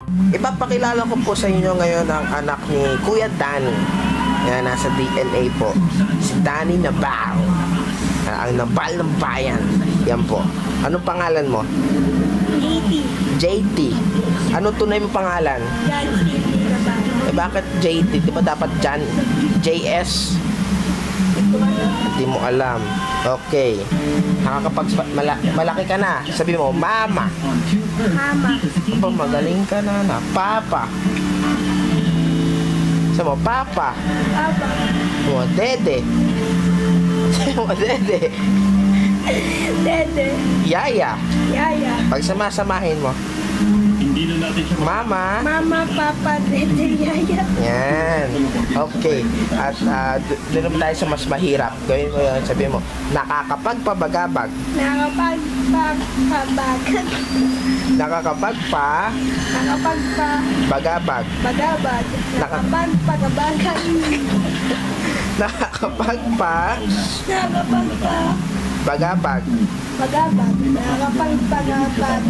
Ipapakilala ko po sa inyo ngayon ang anak ni Kuya Danny. Yan, nasa DNA po. Si Danny Nabal. Ang Nabal ng bayan. Yan po. Anong pangalan mo? JT. JT. Ano tunay mo pangalan? John C. Nabal. Bakit JT? Di ba dapat John? JS? Hindi mo alam. Okay. Malaki ka na. Sabi mo, Mama. Mama. Aba, magaling ka na. Papa. Sabi mo, Papa. Papa. Sabi mo, Dede. Sabi mo, Dede. Dede. Yaya. Yaya. Pag samasamahin mo, Mama. Mama, Papa, Dede, Yaya. Yan. Okay. At doon naman tayo sa mas mahirap. Gawin mo yun. Sabi mo, nakakapagpabagabag. Nakapagpabagabag. Nakakapagpa. Nakapagpabagabag. Bagabag. Nakapagpagabagan. Nakakapagpa. Nakapagpabagabag. Bagabag. Nakapagpagabag.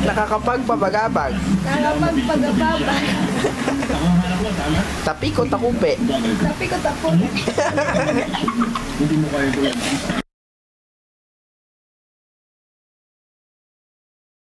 Nakakapagpabagabag. Nakapagpagababag. Tapi ko takupe. Tapi ko tapo.